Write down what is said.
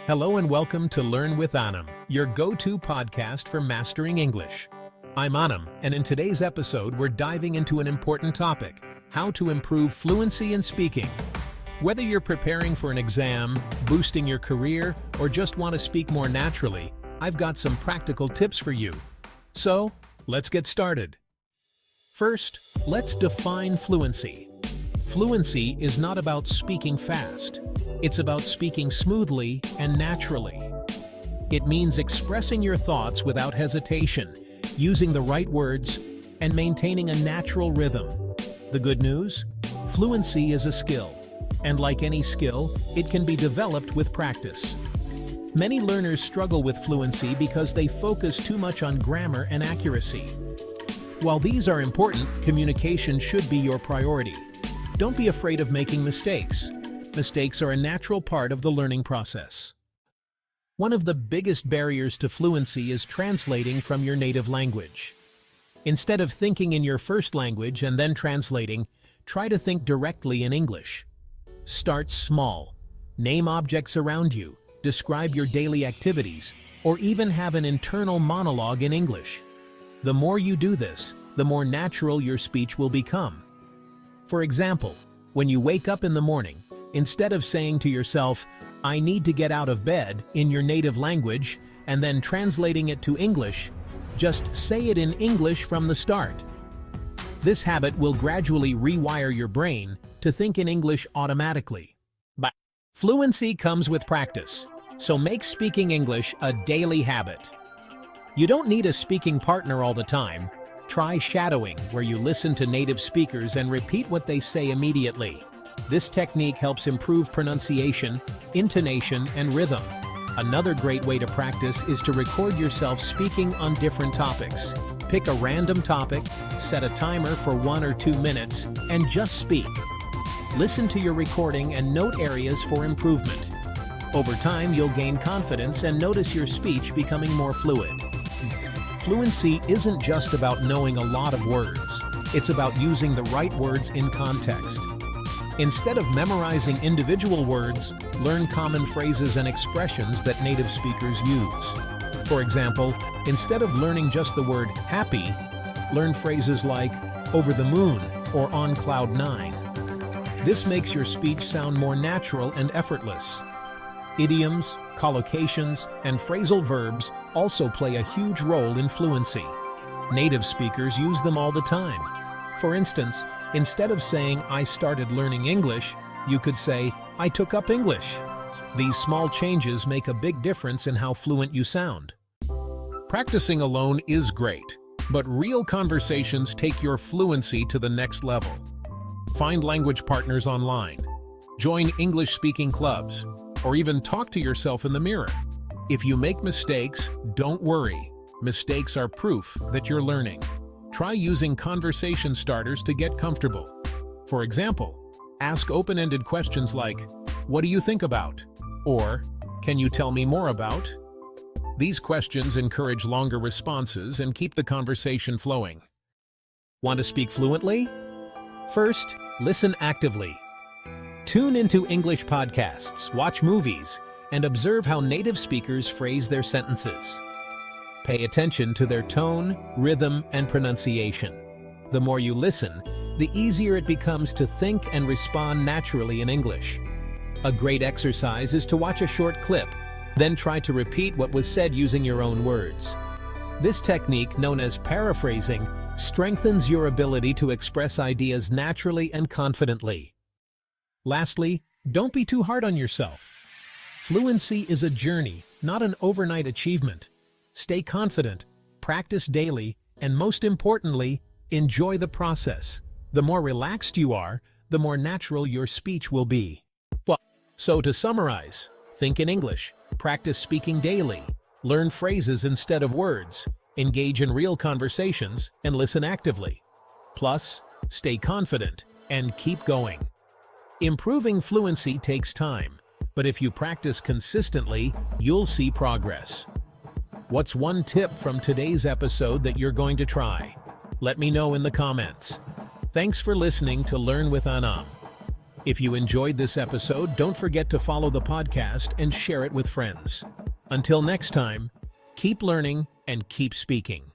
Hello and welcome to Learn with Anam, your go-to podcast for mastering English. I'm Anam, and in today's episode, we're diving into an important topic: how to improve fluency in speaking. Whether you're preparing for an exam, boosting your career, or just want to speak more naturally, I've got some practical tips for you. So, let's get started. First, let's define fluency. Fluency is not about speaking fast. It's about speaking smoothly and naturally. It means expressing your thoughts without hesitation, using the right words, and maintaining a natural rhythm. The good news? Fluency is a skill, and like any skill, it can be developed with practice. Many learners struggle with fluency because they focus too much on grammar and accuracy. While these are important, communication should be your priority. Don't be afraid of making mistakes. Mistakes are a natural part of the learning process. One of the biggest barriers to fluency is translating from your native language. Instead of thinking in your first language and then translating, try to think directly in English. Start small. Name objects around you, describe your daily activities, or even have an internal monologue in English. The more you do this, the more natural your speech will become. For example, when you wake up in the morning, instead of saying to yourself, "I need to get out of bed," in your native language, and then translating it to English, just say it in English from the start. This habit will gradually rewire your brain to think in English automatically. But fluency comes with practice, so make speaking English a daily habit. You don't need a speaking partner all the time. Try shadowing, where you listen to native speakers and repeat what they say immediately. This technique helps improve pronunciation, intonation, and rhythm. Another great way to practice is to record yourself speaking on different topics. Pick a random topic, set a timer for 1 or 2 minutes, and just speak. Listen to your recording and note areas for improvement. Over time, you'll gain confidence and notice your speech becoming more fluid. Fluency isn't just about knowing a lot of words. It's about using the right words in context. Instead of memorizing individual words, learn common phrases and expressions that native speakers use. For example, instead of learning just the word happy, learn phrases like over the moon or on cloud 9. This makes your speech sound more natural and effortless. Idioms, collocations, and phrasal verbs also play a huge role in fluency. Native speakers use them all the time. For instance, instead of saying, "I started learning English," you could say, "I took up English." These small changes make a big difference in how fluent you sound. Practicing alone is great, but real conversations take your fluency to the next level. Find language partners online, join English-speaking clubs, or even talk to yourself in the mirror. If you make mistakes, don't worry. Mistakes are proof that you're learning. Try using conversation starters to get comfortable. For example, ask open-ended questions like, "What do you think about?" or "Can you tell me more about?" These questions encourage longer responses and keep the conversation flowing. Want to speak fluently? First, listen actively. Tune into English podcasts, watch movies, and observe how native speakers phrase their sentences. Pay attention to their tone, rhythm, and pronunciation. The more you listen, the easier it becomes to think and respond naturally in English. A great exercise is to watch a short clip, then try to repeat what was said using your own words. This technique, known as paraphrasing, strengthens your ability to express ideas naturally and confidently. Lastly, don't be too hard on yourself. Fluency is a journey, not an overnight achievement. Stay confident, practice daily, and most importantly, enjoy the process. The more relaxed you are, the more natural your speech will be. So to summarize, think in English, practice speaking daily, learn phrases instead of words, engage in real conversations, and listen actively. Plus, stay confident and keep going. Improving fluency takes time, but if you practice consistently, you'll see progress. What's one tip from today's episode that you're going to try? Let me know in the comments. Thanks for listening to Learn with Anam. If you enjoyed this episode, don't forget to follow the podcast and share it with friends. Until next time, keep learning and keep speaking.